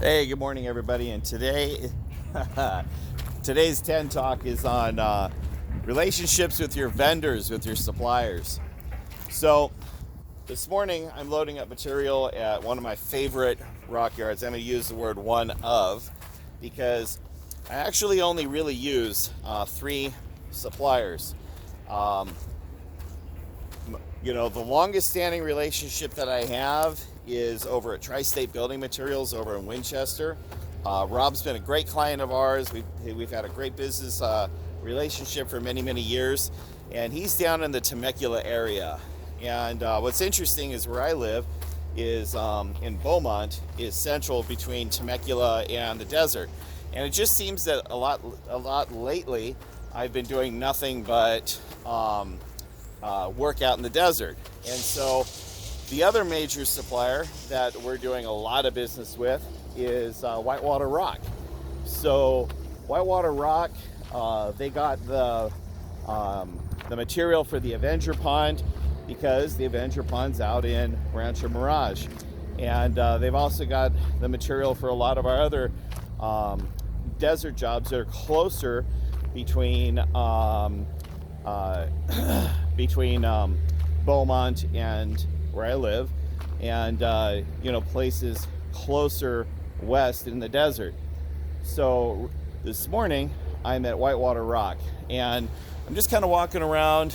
Hey, good morning, everybody. And today's 10 Talk is on relationships with your vendors, with your suppliers. So this morning, I'm loading up material at one of my favorite rock yards. I'm going to use the word one of because I actually only really use three suppliers. Um, the longest standing relationship that I have is over at Tri-State Building Materials over in Winchester. Rob's been a great client of ours. We've had a great business relationship for many, many years. And he's down in the Temecula area. And what's interesting is where I live is in Beaumont, is central between Temecula and the desert. And it just seems that a lot lately, I've been doing nothing but work out in the desert. And so the other major supplier that we're doing a lot of business with is Whitewater Rock. So Whitewater Rock, they got the material for the Avenger Pond because the Avenger Pond's out in Rancho Mirage. And they've also got the material for a lot of our other desert jobs that are closer between Beaumont and where I live, and places closer west in the desert. So this morning I'm at Whitewater Rock, and I'm just kind of walking around,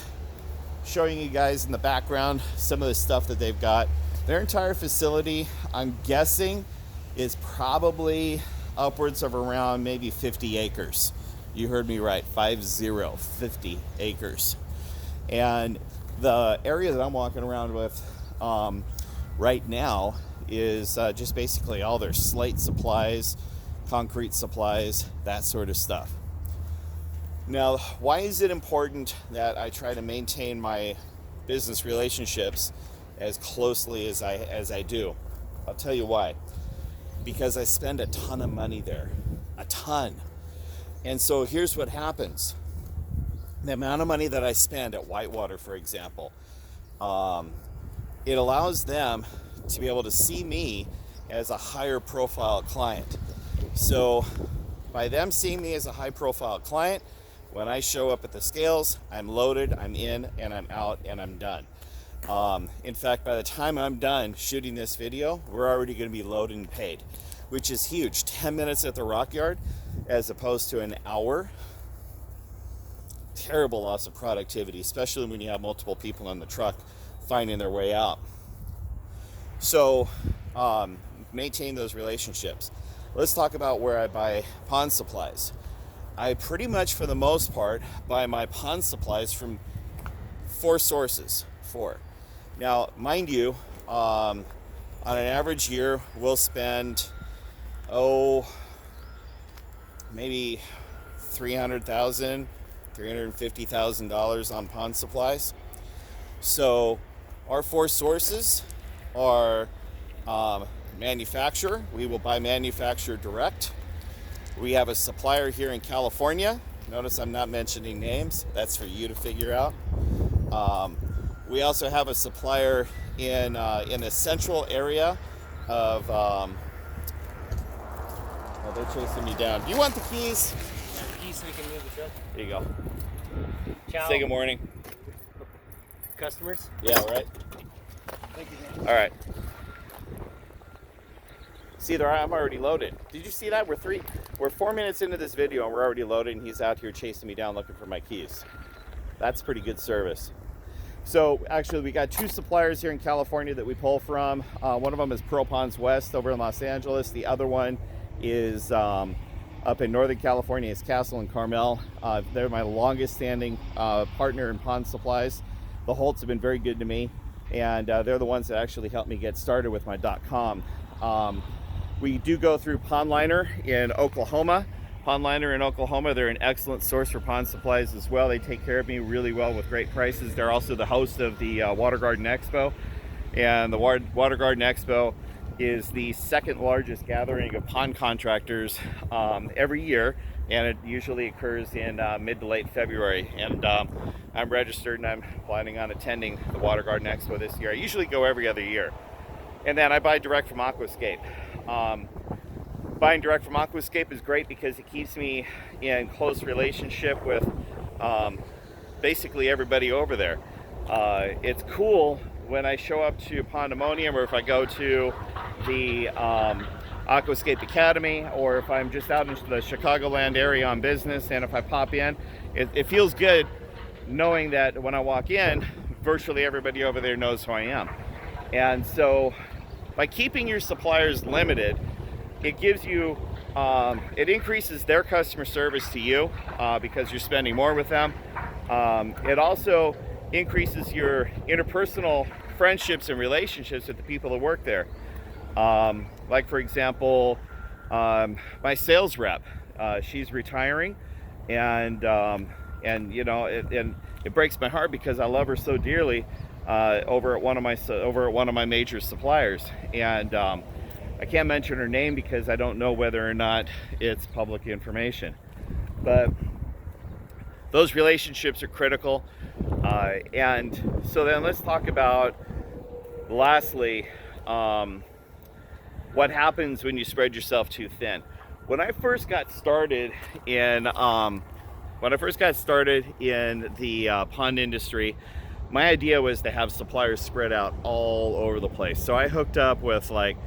showing you guys in the background some of the stuff that they've got. Their entire facility, I'm guessing, is probably upwards of around maybe 50 acres. You heard me right, 50 acres. And the area that I'm walking around with right now is just basically all their slate supplies, concrete supplies, that sort of stuff. Now, why is it important that I try to maintain my business relationships as closely as I do? I'll tell you why. Because I spend a ton of money there. A ton. And so here's what happens. The amount of money that I spend at Whitewater, for example, it allows them to be able to see me as a higher profile client. So by them seeing me as a high profile client, when I show up at the scales, I'm loaded, I'm in, and I'm out, and I'm done. In fact, by the time I'm done shooting this video, we're already going to be loaded and paid, which is huge. 10 minutes at the rock yard as opposed to an hour. Terrible loss of productivity, especially when you have multiple people on the truck finding their way out. So maintain those relationships. Let's talk about where I buy pond supplies. I pretty much, for the most part, buy my pond supplies from four sources. Now, mind you, on an average year, we'll spend maybe $350,000 on pond supplies. So our four sources are manufacturer. We will buy manufacturer direct. We have a supplier here in California. Notice I'm not mentioning names. That's for you to figure out. We also have a supplier in the central area of they're chasing me down. Do you want the keys? So we can move the truck. There you go. Ciao. Say good morning. Customers? Yeah, right. Thank you, man. All right. See, I'm already loaded. Did you see that? We're 4 minutes into this video and we're already loaded, and he's out here chasing me down looking for my keys. That's pretty good service. So actually, we got two suppliers here in California that we pull from. One of them is Pearl Ponds West over in Los Angeles. The other one is up in Northern California. It's Castle and Carmel. They're my longest standing partner in pond supplies. The Holts have been very good to me, and they're the ones that actually helped me get started with my .com. We do go through Pondliner in Oklahoma. Pondliner in Oklahoma, they're an excellent source for pond supplies as well. They take care of me really well with great prices. They're also the host of the Water Garden Expo, and the Water Garden Expo is the second largest gathering of pond contractors every year, and it usually occurs in mid to late February. And I'm registered, and I'm planning on attending the Water Garden Expo this year. I usually go every other year. And then I buy direct from Aquascape. buying direct from Aquascape is great because it keeps me in close relationship with basically everybody over there. It's cool when I show up to Pandemonium, or if I go to the Aquascape Academy, or if I'm just out in the Chicagoland area on business, and if I pop in, it feels good knowing that when I walk in, virtually everybody over there knows who I am. And so by keeping your suppliers limited, it gives you, it increases their customer service to you because you're spending more with them. It also increases your interpersonal friendships and relationships with the people that work there. Like for example, my sales rep, she's retiring, and you know, it breaks my heart because I love her so dearly over at one of my major suppliers, and I can't mention her name because I don't know whether or not it's public information, but those relationships are critical. And so then let's talk about, lastly, what happens when you spread yourself too thin. When I first got started in the pond industry, my idea was to have suppliers spread out all over the place. So I hooked up with, like,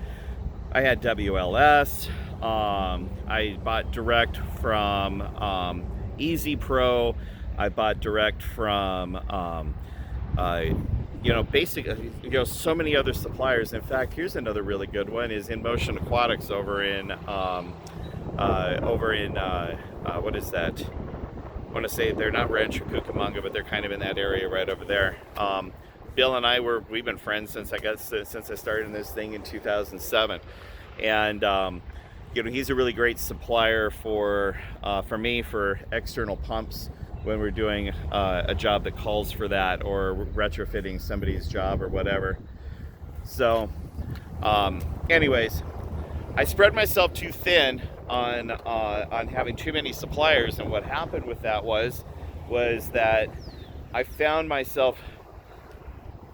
I had WLS, I bought direct from Easy Pro, I bought direct from so many other suppliers. In fact, here's another really good one, is In Motion Aquatics over in what is that? I want to say they're not Rancho Cucamonga, but they're kind of in that area right over there. Bill and we've been friends since I started in this thing in 2007, and he's a really great supplier for me for external pumps when we're doing a job that calls for that, or retrofitting somebody's job or whatever. So anyways, I spread myself too thin on having too many suppliers, and what happened with that was that I found myself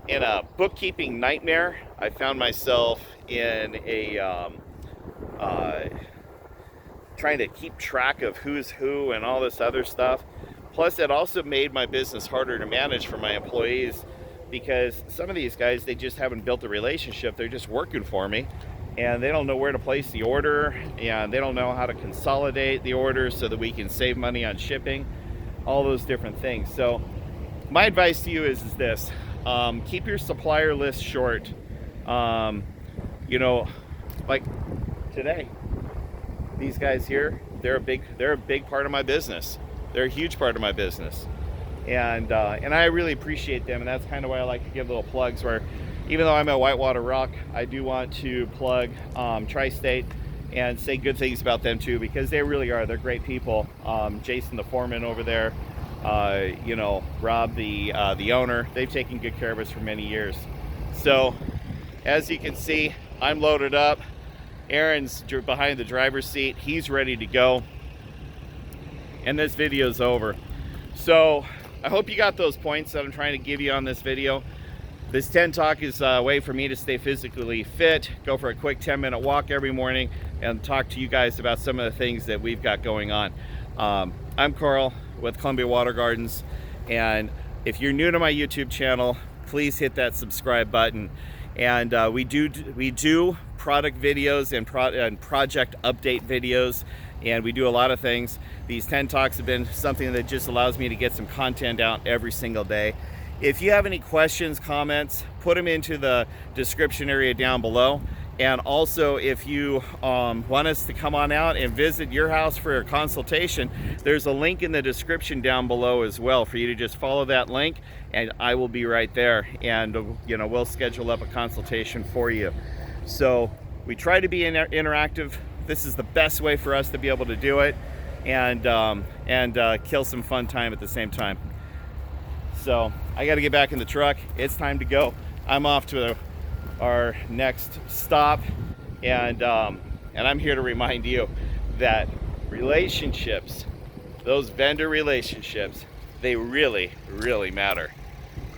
in a bookkeeping nightmare. I found myself in a trying to keep track of who's who and all this other stuff. Plus, it also made my business harder to manage for my employees, because some of these guys, they just haven't built a relationship. They're just working for me, and they don't know where to place the order, and they don't know how to consolidate the orders so that we can save money on shipping, all those different things. So my advice to you is this: keep your supplier list short. Like today, these guys here, they're a big part of my business. They're a huge part of my business, and I really appreciate them, and that's kind of why I like to give little plugs, where even though I'm at Whitewater Rock, I do want to plug Tri-State and say good things about them too, because they really are. They're great people. Jason, the foreman over there, Rob, the owner, they've taken good care of us for many years. So as you can see, I'm loaded up. Aaron's behind the driver's seat. He's ready to go. And this video's over. So I hope you got those points that I'm trying to give you on this video. This Tent Talk is a way for me to stay physically fit, go for a quick 10-minute walk every morning, and talk to you guys about some of the things that we've got going on. I'm Carl with Columbia Water Gardens, and if you're new to my YouTube channel, please hit that subscribe button. And we do product videos and project update videos, and we do a lot of things. These Tent Talks have been something that just allows me to get some content out every single day. If you have any questions, comments, put them into the description area down below. And also, if you want us to come on out and visit your house for a consultation, there's a link in the description down below as well for you to just follow that link, and I will be right there, and we'll schedule up a consultation for you. So we try to be interactive. This is the best way for us to be able to do it, and kill some fun time at the same time. So I got to get back in the truck. It's time to go. I'm off to our next stop, and I'm here to remind you that relationships, those vendor relationships, they really, really matter.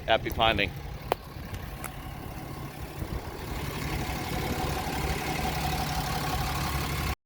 Happy ponding.